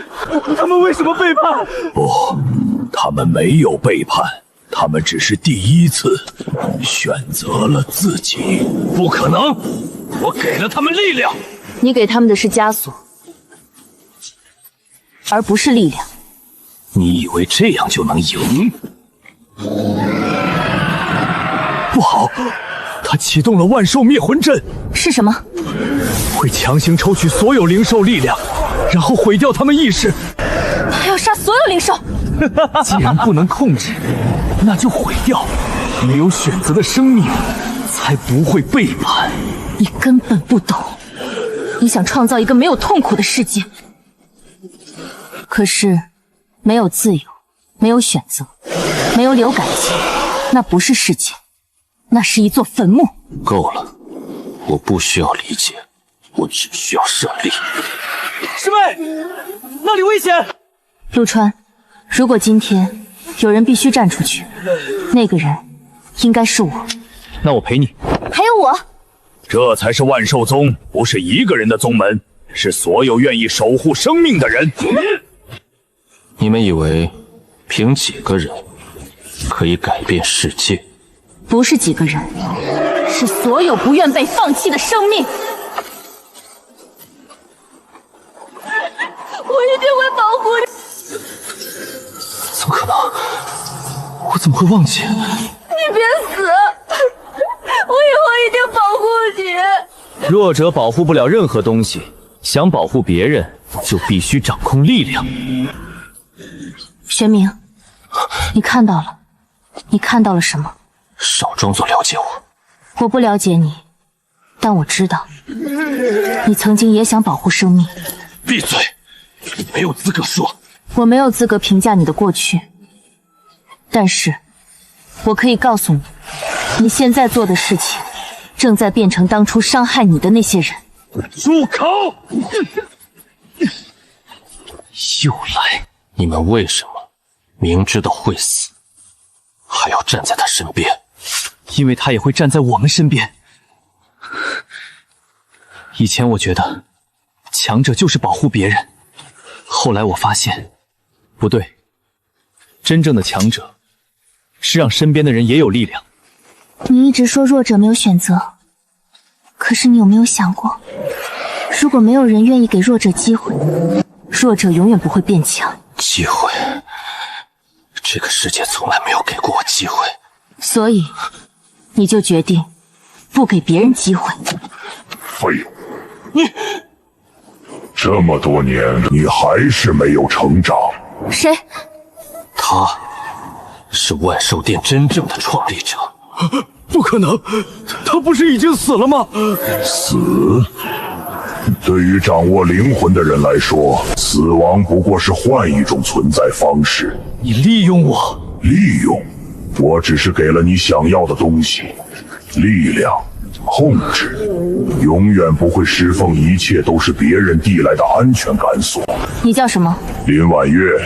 他们为什么背叛？不，他们没有背叛，他们只是第一次选择了自己。不可能！我给了他们力量。你给他们的是枷锁，而不是力量。你以为这样就能赢？不好，他启动了万兽灭魂阵。是什么？会强行抽取所有灵兽力量，然后毁掉他们意识。他要杀所有灵兽。既然不能控制，那就毁掉。没有选择的生命，才不会背叛。你根本不懂，你想创造一个没有痛苦的世界。可是，没有自由，没有选择，没有流感情，那不是世界，那是一座坟墓。够了，我不需要理解，我只需要胜利。师妹，那里危险！陆川，如果今天有人必须站出去，那个人应该是我。那我陪你。还有我。这才是万兽宗，不是一个人的宗门，是所有愿意守护生命的人。你们以为凭几个人可以改变世界？不是几个人，是所有不愿被放弃的生命。我一定会保护你。怎么可能？我怎么会忘记？你别死！我以后一定保护你。弱者保护不了任何东西，想保护别人，就必须掌控力量。玄冥，你看到了？你看到了什么？少装作了解我。我不了解你，但我知道，你曾经也想保护生命。闭嘴！你没有资格说。我没有资格评价你的过去，但是，我可以告诉你，你现在做的事情，正在变成当初伤害你的那些人。住口！又来！你们为什么明知道会死，还要站在他身边？因为他也会站在我们身边。以前我觉得强者就是保护别人，后来我发现不对，真正的强者是让身边的人也有力量。你一直说弱者没有选择，可是你有没有想过，如果没有人愿意给弱者机会，弱者永远不会变强。机会？这个世界从来没有给过我机会，所以你就决定不给别人机会。废物！你这么多年，你还是没有成长。谁？他是万兽殿真正的创立者。不可能，他不是已经死了吗？死？对于掌握灵魂的人来说，死亡不过是换一种存在方式。你利用我？利用？我只是给了你想要的东西，力量、控制，永远不会侍奉一切都是别人递来的安全感锁。你叫什么？林婉月，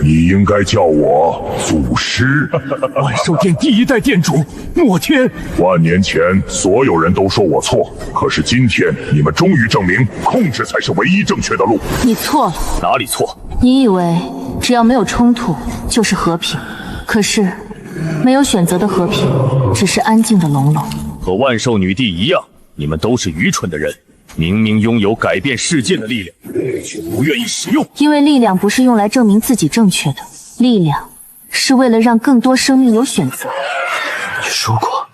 你应该叫我祖师。万兽殿第一代殿主莫天。万年前，所有人都说我错，可是今天你们终于证明，控制才是唯一正确的路。你错了。哪里错？你以为只要没有冲突就是和平，可是没有选择的和平只是安静的笼笼。和万兽女帝一样，你们都是愚蠢的人。明明拥有改变世界的力量，却不愿意使用。因为力量不是用来证明自己正确的，力量是为了让更多生命有选择。你说过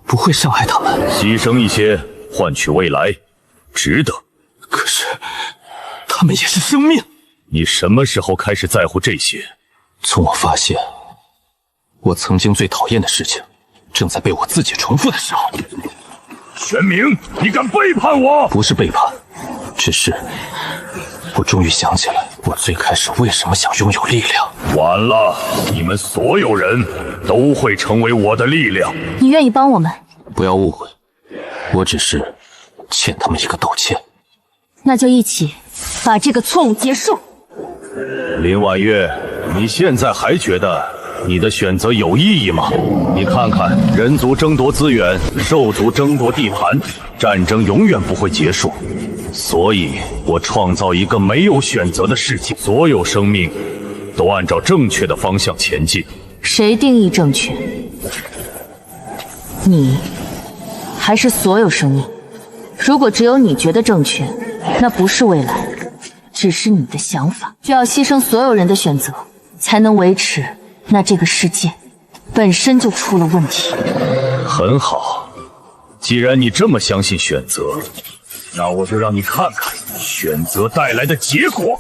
不会伤害他们，牺牲一些换取未来，值得。可是他们也是生命。你什么时候开始在乎这些？从我发现我曾经最讨厌的事情正在被我自己重复的时候。玄冥，你敢背叛我？不是背叛，只是我终于想起来，我最开始为什么想拥有力量。晚了，你们所有人都会成为我的力量。你愿意帮我们？不要误会，我只是欠他们一个道歉。那就一起把这个错误结束。林婉月，你现在还觉得你的选择有意义吗？你看看，人族争夺资源，兽族争夺地盘，战争永远不会结束。所以，我创造一个没有选择的世界，所有生命都按照正确的方向前进。谁定义正确？你，还是所有生命？如果只有你觉得正确，那不是未来，只是你的想法。就要牺牲所有人的选择，才能维持，那这个世界本身就出了问题。很好，既然你这么相信选择，那我就让你看看选择带来的结果。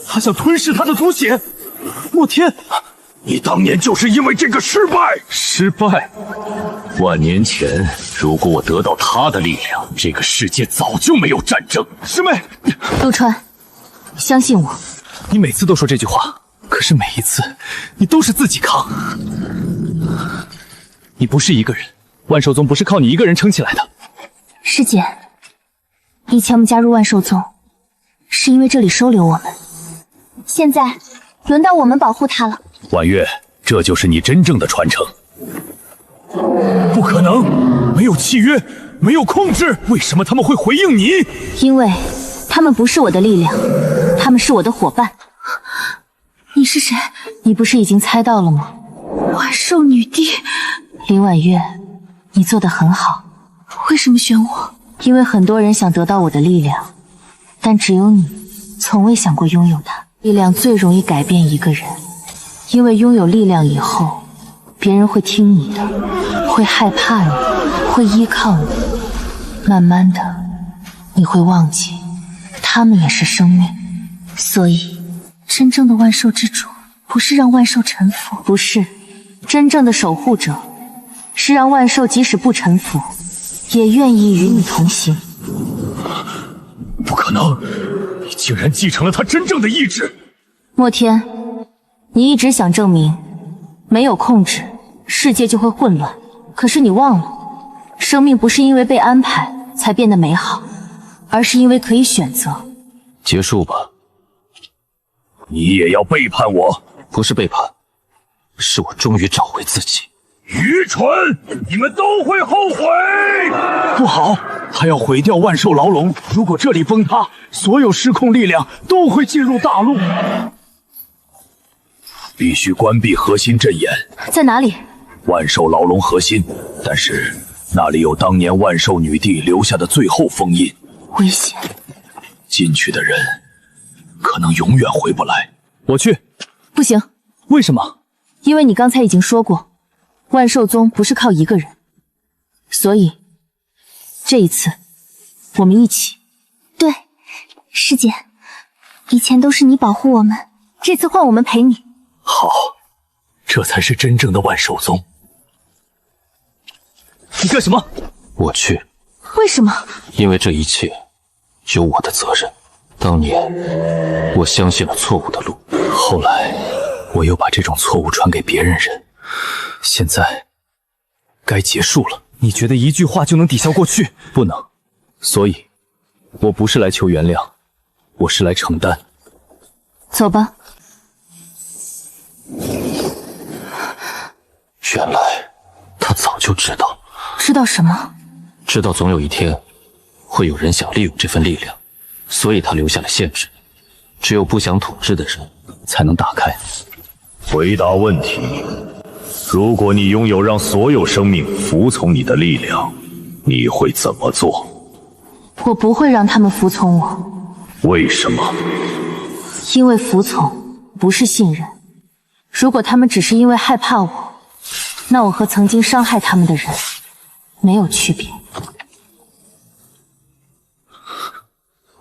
他想吞噬他的族血，莫天，你当年就是因为这个失败。失败。万年前，如果我得到他的力量，这个世界早就没有战争。师妹，陆川，相信我。你每次都说这句话，可是每一次你都是自己扛。你不是一个人，万兽宗不是靠你一个人撑起来的。师姐，以前我们加入万兽宗，是因为这里收留我们，现在轮到我们保护它了。婉月，这就是你真正的传承。不可能，没有契约，没有控制，为什么他们会回应你？因为他们不是我的力量，他们是我的伙伴。你是谁？你不是已经猜到了吗？万兽女帝。林婉月，你做得很好。为什么选我？因为很多人想得到我的力量，但只有你从未想过拥有它。力量最容易改变一个人，因为拥有力量以后，别人会听你的，会害怕你，会依靠你。慢慢的，你会忘记，他们也是生命。所以，真正的万兽之主，不是让万兽臣服，不是，真正的守护者，是让万兽即使不臣服，也愿意与你同行。不可能，你竟然继承了他真正的意志。莫天，你一直想证明，没有控制，世界就会混乱。可是你忘了，生命不是因为被安排才变得美好，而是因为可以选择。结束吧。你也要背叛我？不是背叛，是我终于找回自己。愚蠢！你们都会后悔。不好，他要毁掉万兽牢笼。如果这里崩塌，所有失控力量都会进入大陆。必须关闭核心阵眼。在哪里？万兽牢笼核心，但是那里有当年万兽女帝留下的最后封印。危险！进去的人可能永远回不来。我去。不行。为什么？因为你刚才已经说过，万兽宗不是靠一个人，所以这一次我们一起。对，师姐，以前都是你保护我们，这次换我们陪你。好，这才是真正的万兽宗。你干什么？我去。为什么？因为这一切有我的责任。当年我相信了错误的路，后来我又把这种错误传给别人人，现在该结束了。你觉得一句话就能抵消过去？不能。所以我不是来求原谅，我是来承担。走吧。原来他早就知道。知道什么？知道总有一天会有人想利用这份力量，所以他留下了限制，只有不想统治的人才能打开。回答问题：如果你拥有让所有生命服从你的力量，你会怎么做？我不会让他们服从我。为什么？因为服从不是信任。如果他们只是因为害怕我，那我和曾经伤害他们的人没有区别。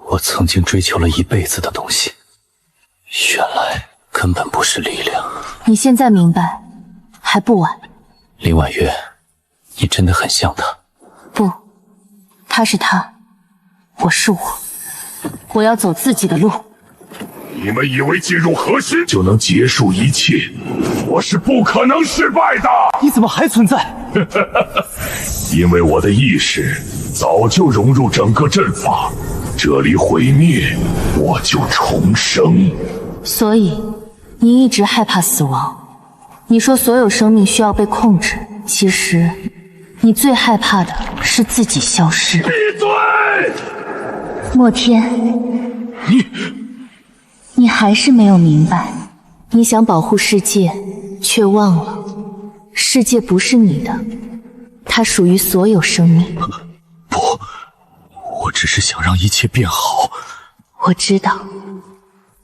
我曾经追求了一辈子的东西，原来根本不是力量。你现在明白，还不晚。林婉月，你真的很像他。不，他是他，我是我。我要走自己的路。你们以为进入核心就能结束一切？我是不可能失败的。你怎么还存在？因为我的意识早就融入整个阵法，这里毁灭，我就重生。所以你一直害怕死亡，你说所有生命需要被控制，其实你最害怕的是自己消失。闭嘴！莫天，你还是没有明白。你想保护世界，却忘了世界不是你的，它属于所有生命。不，我只是想让一切变好。我知道，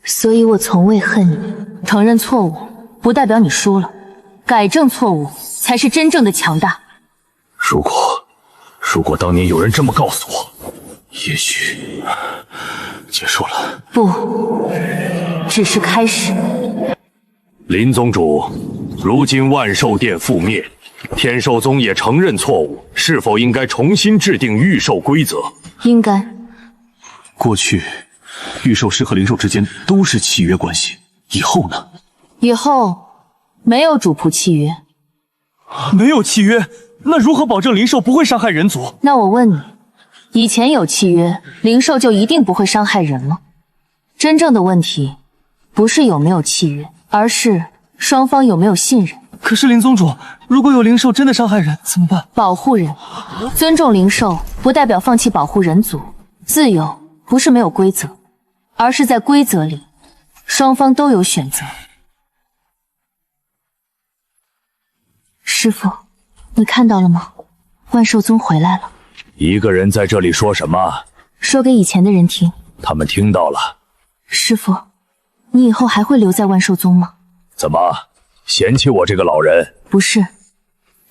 所以我从未恨你。承认错误不代表你输了，改正错误才是真正的强大。如果当年有人这么告诉我，也许结束了。不，只是开始。林宗主，如今万寿殿覆灭，天寿宗也承认错误，是否应该重新制定御兽规则？应该。过去，御兽师和灵兽之间都是契约关系，以后呢？以后没有主仆契约。没有契约，那如何保证灵兽不会伤害人族？那我问你，以前有契约，灵兽就一定不会伤害人吗？真正的问题不是有没有契约，而是双方有没有信任。可是林宗主，如果有灵兽真的伤害人怎么办？保护人，尊重灵兽，不代表放弃保护人族。自由不是没有规则，而是在规则里，双方都有选择。师父，你看到了吗？万寿宗回来了。一个人在这里说什么？说给以前的人听。他们听到了。师父，你以后还会留在万寿宗吗？怎么，嫌弃我这个老人？不是，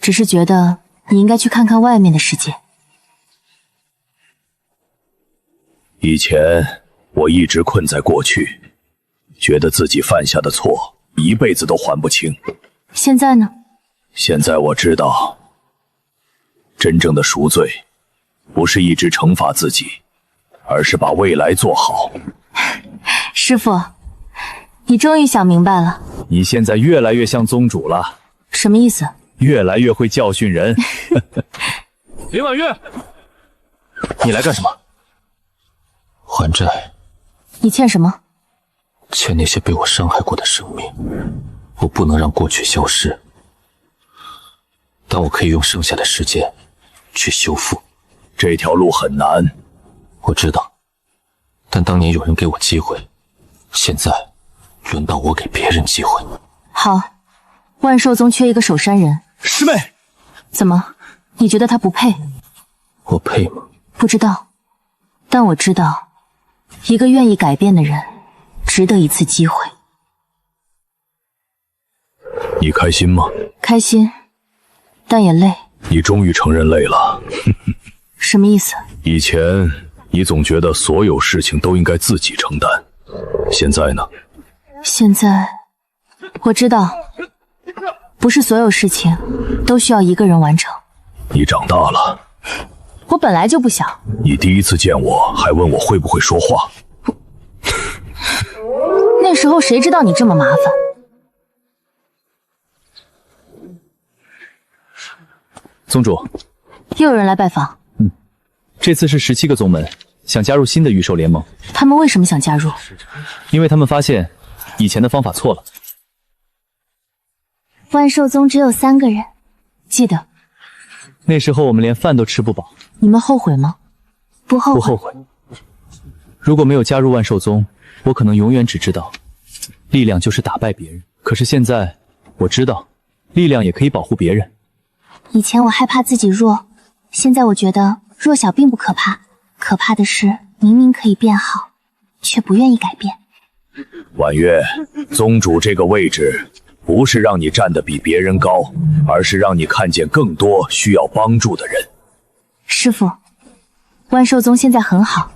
只是觉得你应该去看看外面的世界。以前我一直困在过去，觉得自己犯下的错一辈子都还不清。现在呢？现在我知道，真正的赎罪不是一直惩罚自己，而是把未来做好。师父，你终于想明白了。你现在越来越像宗主了。什么意思？越来越会教训人。林婉月，你来干什么？还债。你欠什么？欠那些被我伤害过的生命。我不能让过去消失，但我可以用剩下的时间去修复。这条路很难，我知道，但当年有人给我机会，现在轮到我给别人机会。好，万寿宗缺一个守山人。师妹，怎么？你觉得他不配？我配吗？不知道，但我知道，一个愿意改变的人，值得一次机会。你开心吗？开心，但也累。你终于承认累了。什么意思？以前你总觉得所有事情都应该自己承担，现在呢？现在我知道，不是所有事情都需要一个人完成。你长大了。我本来就不小。你第一次见我还问我会不会说话，那时候谁知道你这么麻烦？宗主，又有人来拜访。这次是17个宗门想加入新的御兽联盟。他们为什么想加入？因为他们发现以前的方法错了。万寿宗只有3个人，记得那时候我们连饭都吃不饱。你们后悔吗？不后悔。不后悔。如果没有加入万寿宗，我可能永远只知道力量就是打败别人。可是现在我知道，力量也可以保护别人。以前我害怕自己弱，现在我觉得弱小并不可怕，可怕的是明明可以变好，却不愿意改变。婉月，宗主这个位置不是让你站得比别人高，而是让你看见更多需要帮助的人。师父，万寿宗现在很好，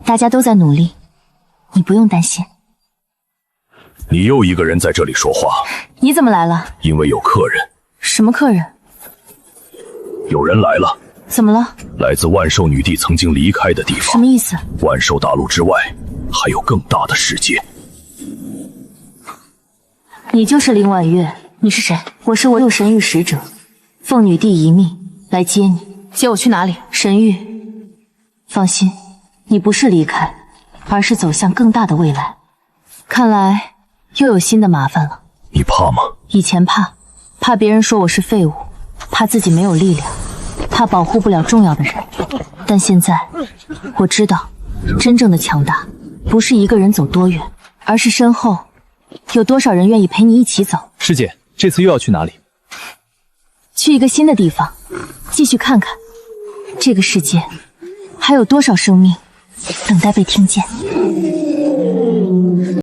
大家都在努力，你不用担心。你又一个人在这里说话。你怎么来了？因为有客人。什么客人？有人来了。怎么了？来自万寿女帝曾经离开的地方。什么意思？万寿大陆之外还有更大的世界。你就是林婉月。你是谁？我是我有神域使者，奉女帝遗命来接你。接我去哪里？神域。放心，你不是离开，而是走向更大的未来。看来又有新的麻烦了。你怕吗？以前怕别人说我是废物，怕自己没有力量，怕保护不了重要的人。但现在我知道，真正的强大不是一个人走多远，而是身后有多少人愿意陪你一起走。师姐，这次又要去哪里？去一个新的地方，继续看看这个世界还有多少生命等待被听见。